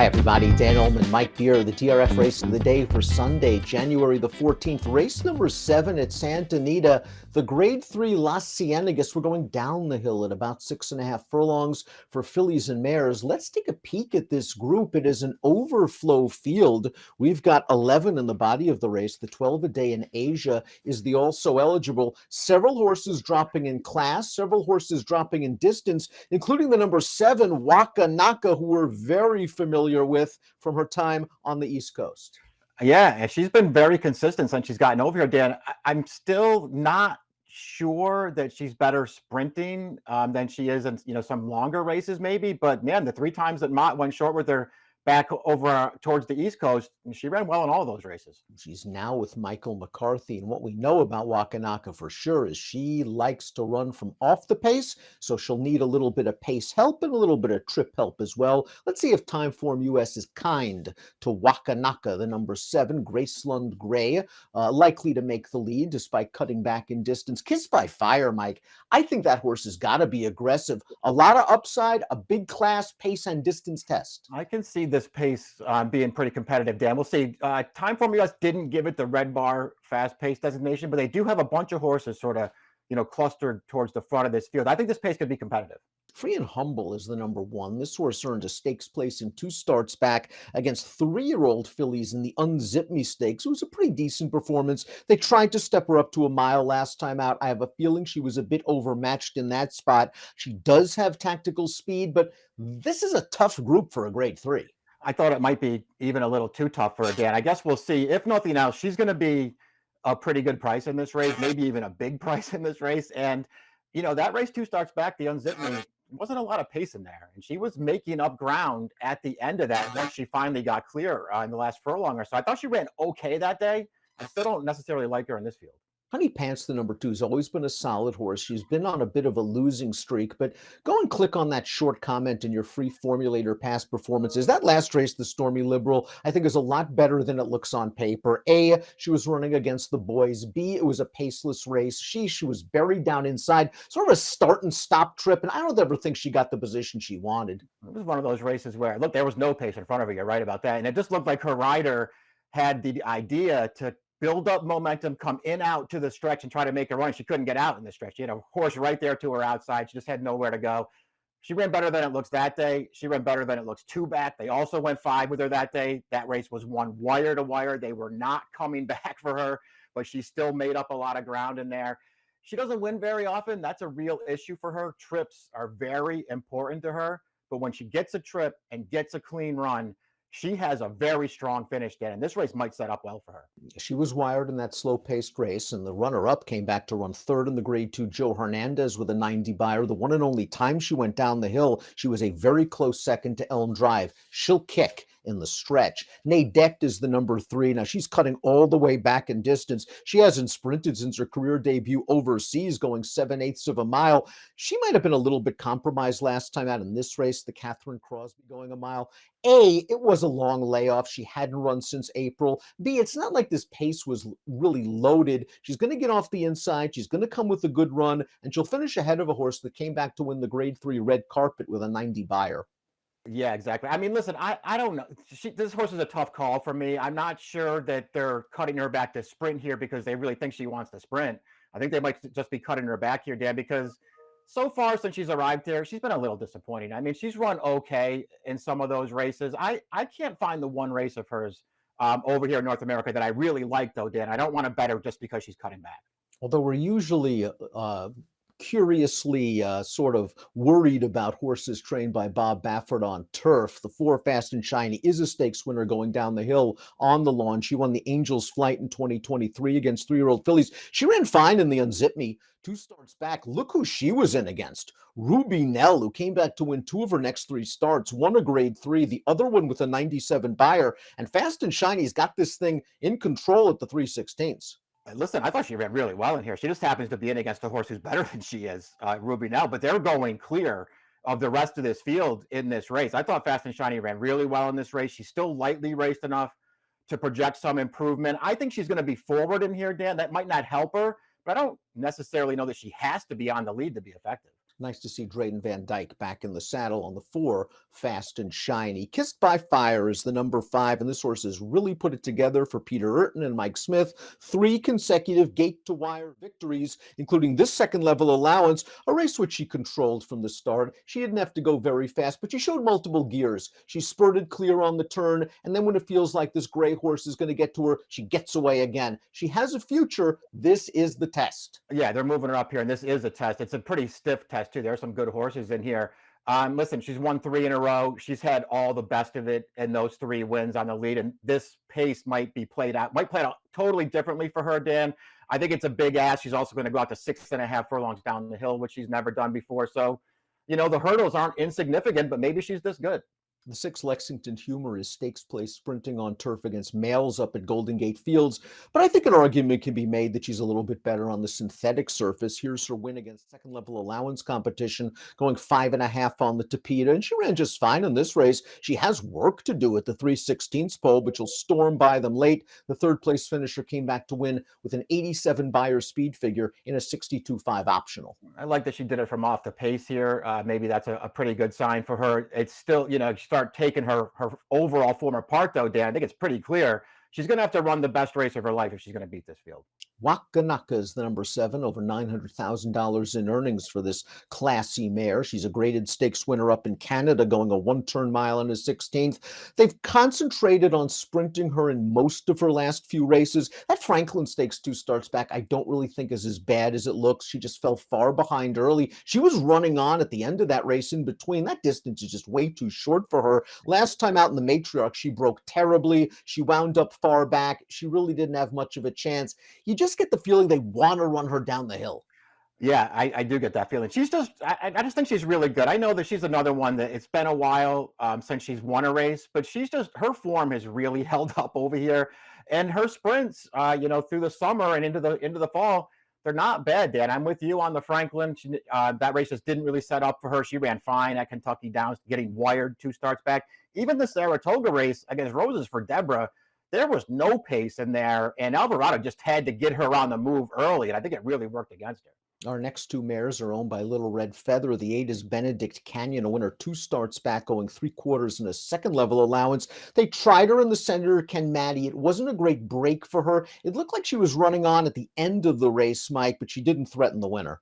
Hi, everybody. Dan Illman, Mike Beer, the DRF race of the day for Sunday, January the 14th. Race number 7 at Santa Anita, the Grade 3 Las Cienegas. We're going down the hill at about 6.5 furlongs for fillies and mares. Let's take a peek at this group. It is an overflow field. We've got 11 in the body of the race. The 12 a day in Asia is the also eligible. Several horses dropping in class, several horses dropping in distance, including the number 7, Wakgaka, who we're very familiar with from her time on the East Coast. Yeah, and she's been very consistent since she's gotten over here, Dan. I'm still not sure that she's better sprinting than she is in some longer races maybe, but man, the 3 times that Mott went short with her back over towards the East Coast, she ran well in all of those races. She's now with Michael McCarthy, and what we know about Wakgaka for sure is she likes to run from off the pace, so she'll need a little bit of pace help and a little bit of trip help as well. Let's see if Timeform US is kind to Wakgaka, the number 7, Gracelund Gray, likely to make the lead despite cutting back in distance. Kissed by Fire, Mike. I think that horse has got to be aggressive. A lot of upside, a big class pace and distance test. I can see this pace being pretty competitive, Dan. We'll see. Timeform US didn't give it the red bar fast pace designation, but they do have a bunch of horses sort of, clustered towards the front of this field. I think this pace could be competitive. Free and Humble is the number 1. This horse earned a stakes place in 2 starts back against 3-year-old fillies in the Unzip Me Stakes. It was a pretty decent performance. They tried to step her up to a mile last time out. I have a feeling she was a bit overmatched in that spot. She does have tactical speed, but this is a tough group for a Grade 3. I thought it might be even a little too tough for her, Dan. I guess we'll see. If nothing else, she's going to be a pretty good price in this race, maybe even a big price in this race. And, that race 2 starts back, the Unzip Me, wasn't a lot of pace in there. And she was making up ground at the end of that once she finally got clear in the last furlong or so. I thought she ran okay that day. I still don't necessarily like her in this field. Honey Pants, the number 2, has always been a solid horse. She's been on a bit of a losing streak, but go and click on that short comment in your free formulator past performances. That last race, the Stormy Liberal, I think is a lot better than it looks on paper. A, she was running against the boys. B, it was a paceless race. She was buried down inside, sort of a start and stop trip, and I don't ever think she got the position she wanted. It was one of those races where, look, there was no pace in front of her. You're right about that. And it just looked like her rider had the idea to build up momentum, come in out to the stretch and try to make a run. She couldn't get out in the stretch. She had a horse right there to her outside. She just had nowhere to go. She ran better than it looks that day. She ran better than it looks 2 back. They also went 5 with her that day. That race was won wire to wire. They were not coming back for her, but she still made up a lot of ground in there. She doesn't win very often. That's a real issue for her. Trips are very important to her, but when she gets a trip and gets a clean run, she has a very strong finish, Dan, and this race might set up well for her. She was wired in that slow-paced race, and the runner-up came back to run 3rd in the Grade 2, Joe Hernandez, with a 90 buyer. The one and only time she went down the hill, she was a very close second to Elm Drive. She'll kick in the stretch. Nadect is the number 3. Now, she's cutting all the way back in distance. She hasn't sprinted since her career debut overseas, going 7/8 of a mile. She might have been a little bit compromised last time out in this race, the Catherine Crosby going a mile. A, it was a long layoff. She hadn't run since April. B, it's not like this pace was really loaded. She's going to get off the inside. She's going to come with a good run, and she'll finish ahead of a horse that came back to win the Grade 3 red carpet with a 90 buyer. Yeah, exactly. I mean, listen, I don't know. This horse is a tough call for me. I'm not sure that they're cutting her back to sprint here because they really think she wants to sprint. I think they might just be cutting her back here, Dan, because so far since she's arrived here, she's been a little disappointing. I mean, she's run okay in some of those races. I can't find the one race of hers over here in North America that I really like, though, Dan. I don't want to bet her just because she's cutting back. Although we're usually curiously sort of worried about horses trained by Bob Baffert on turf. The 4 Fast and Shiny is a stakes winner going down the hill on the lawn. She won the Angel's Flight in 2023 against 3-year-old fillies. She ran fine in the Unzip Me 2 starts back. Look who she was in against. Ruby Nell, who came back to win 2 of her next 3 starts, one a Grade 3, the other one with a 97 buyer. And Fast and Shiny's got this thing in control at the 3/16. Listen, I thought she ran really well in here. She just happens to be in against a horse who's better than she is, Ruby Nell, but they're going clear of the rest of this field in this race. I thought Fast and Shiny ran really well in this race. She's still lightly raced enough to project some improvement. I think she's going to be forward in here, Dan. That might not help her, but I don't necessarily know that she has to be on the lead to be effective. Nice to see Drayden Van Dyke back in the saddle on the 4, fast and shiny. Kissed by Fire is the number 5, and this horse has really put it together for Peter Urton and Mike Smith. 3 consecutive gate-to-wire victories, including this second-level allowance, a race which she controlled from the start. She didn't have to go very fast, but she showed multiple gears. She spurted clear on the turn, and then when it feels like this gray horse is going to get to her, she gets away again. She has a future. This is the test. Yeah, they're moving her up here, and this is a test. It's a pretty stiff test, too. There are some good horses in here. Listen, she's won 3 in a row. She's had all the best of it in those 3 wins on the lead, and this pace might play out totally differently for her, Dan. I think it's a big ask. She's also going to go out to 6.5 furlongs down the hill, which she's never done before. So, the hurdles aren't insignificant, but maybe she's this good. The 6 Lexington Humor is stakes place sprinting on turf against males up at Golden Gate Fields, but I think an argument can be made that she's a little bit better on the synthetic surface. Here's her win against second-level allowance competition, going 5.5 on the Tapeta, and she ran just fine in this race. She has work to do at the 3/16 pole, but she'll storm by them late. The third-place finisher came back to win with an 87 Beyer speed figure in a 62.5 optional. I like that she did it from off the pace here. Maybe that's a pretty good sign for her. It's still, start taking her overall form apart, though, Dan, I think it's pretty clear she's going to have to run the best race of her life if she's going to beat this field. Wakgaka is the number 7, over $900,000 in earnings for this classy mare. She's a graded stakes winner up in Canada, going a 1-turn mile in a 16th. They've concentrated on sprinting her in most of her last few races. That Franklin Stakes 2 starts back, I don't really think is as bad as it looks. She just fell far behind early. She was running on at the end of that race in between. That distance is just way too short for her. Last time out in the matriarch, she broke terribly. She wound up far back. She really didn't have much of a chance. You just get the feeling they want to run her down the hill. Yeah, I do get that feeling. I just think she's really good. I know that she's another one that it's been a while since she's won a race, but her form has really held up over here. And her sprints, through the summer and into the fall, they're not bad, Dan. I'm with you on the Franklin. That race just didn't really set up for her. She ran fine at Kentucky Downs, getting wired 2 starts back. Even the Saratoga race against Roses for Deborah, there was no pace in there, and Alvarado just had to get her on the move early, and I think it really worked against her. Our next 2 mares are owned by Little Red Feather. The 8 is Benedict Canyon, a winner 2 starts back, going 3/4 in a second-level allowance. They tried her in the center, Ken Maddie. It wasn't a great break for her. It looked like she was running on at the end of the race, Mike, but she didn't threaten the winner.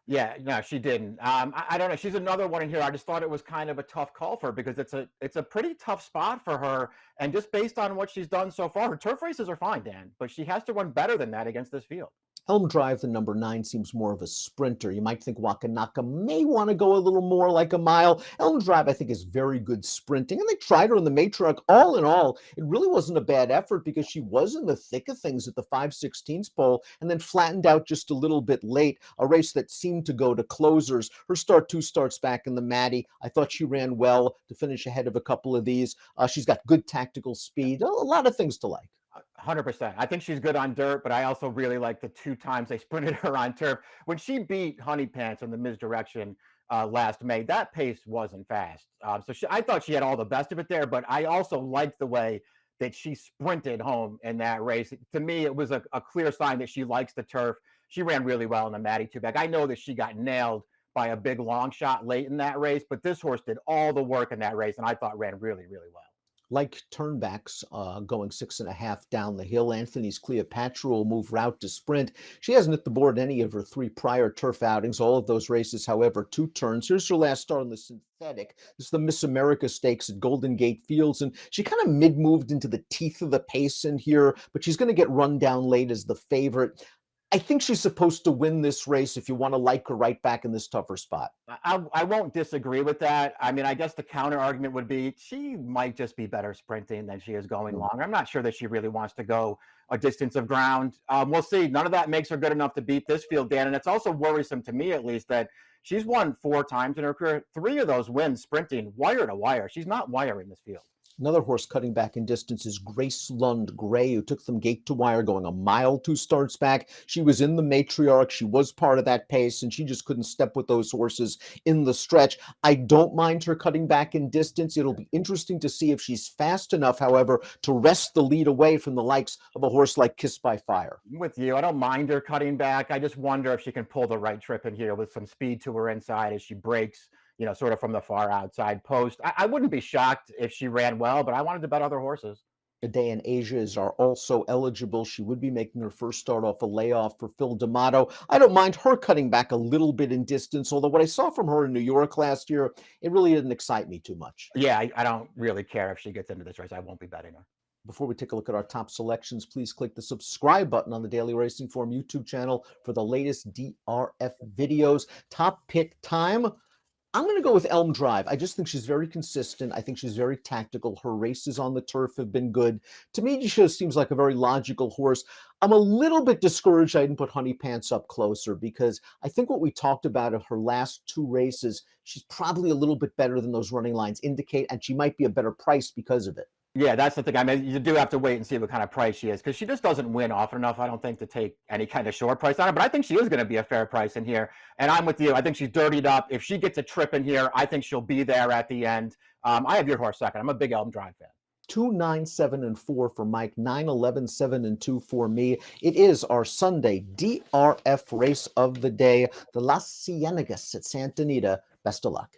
Yeah, no, she didn't. I don't know. She's another one in here. I just thought it was kind of a tough call for her because it's a pretty tough spot for her. And just based on what she's done so far, her turf races are fine, Dan, but she has to run better than that against this field. Elm Drive, the number 9, seems more of a sprinter. You might think Wakanaka may want to go a little more like a mile. Elm Drive, I think, is very good sprinting, and they tried her in the matriarch. All in all, it really wasn't a bad effort because she was in the thick of things at the 5/16 pole and then flattened out just a little bit late, a race that seemed to go to closers. Her start 2 starts back in the Maddie. I thought she ran well to finish ahead of a couple of these. She's got good tactical speed, a lot of things to like. 100%. I think she's good on dirt, but I also really like the 2 times they sprinted her on turf. When she beat Honey Pants in the misdirection last May, that pace wasn't fast. I thought she had all the best of it there, but I also liked the way that she sprinted home in that race. To me, it was a clear sign that she likes the turf. She ran really well in the Maddie 2-back. I know that she got nailed by a big long shot late in that race, but this horse did all the work in that race, and I thought ran really, really well. Like turnbacks, going 6.5 down the hill. Anthony's Cleopatra will move route to sprint. She hasn't hit the board any of her 3 prior turf outings. All of those races, however, 2 turns. Here's her last start on the synthetic. This is the Miss America Stakes at Golden Gate Fields, and she kind of mid-moved into the teeth of the pace in here, but she's going to get run down late as the favorite. I think she's supposed to win this race if you want to like her right back in this tougher spot. I won't disagree with that. I mean, I guess the counter argument would be she might just be better sprinting than she is going long. I'm not sure that she really wants to go a distance of ground. We'll see. None of that makes her good enough to beat this field, Dan. And it's also worrisome to me, at least, that she's won 4 times in her career. 3 of those wins sprinting wire to wire. She's not wire in this field. Another horse cutting back in distance is Grace Lund Gray, who took them gate to wire, going a mile 2 starts back. She was in the matriarch. She was part of that pace, and she just couldn't step with those horses in the stretch. I don't mind her cutting back in distance. It'll be interesting to see if she's fast enough, however, to wrest the lead away from the likes of a horse like Kiss by Fire. I'm with you. I don't mind her cutting back. I just wonder if she can pull the right trip in here with some speed to her inside as she breaks, sort of from the far outside post. I wouldn't be shocked if she ran well, but I wanted to bet other horses. A Day in Asia is are also eligible. She would be making her first start off a layoff for Phil D'Amato. I don't mind her cutting back a little bit in distance, although what I saw from her in New York last year, it really didn't excite me too much. Yeah, I don't really care if she gets into this race. I won't be betting her. Before we take a look at our top selections, please click the subscribe button on the Daily Racing Form YouTube channel for the latest DRF videos. Top pick time. I'm going to go with Elm Drive. I just think she's very consistent. I think she's very tactical. Her races on the turf have been good. To me, she just seems like a very logical horse. I'm a little bit discouraged I didn't put Honey Pants up closer because I think what we talked about of her last 2 races, she's probably a little bit better than those running lines indicate, and she might be a better price because of it. Yeah, that's the thing. I mean, you do have to wait and see what kind of price she is because she just doesn't win often enough, I don't think, to take any kind of short price on her. But I think she is going to be a fair price in here. And I'm with you. I think she's dirtied up. If she gets a trip in here, I think she'll be there at the end. I have your horse second. I'm a big Elm Drive fan. 2, 9, 7, and 4 for Mike, 9, 11, 7, and 2 for me. It is our Sunday DRF race of the day, the Las Cienegas at Santa Anita. Best of luck.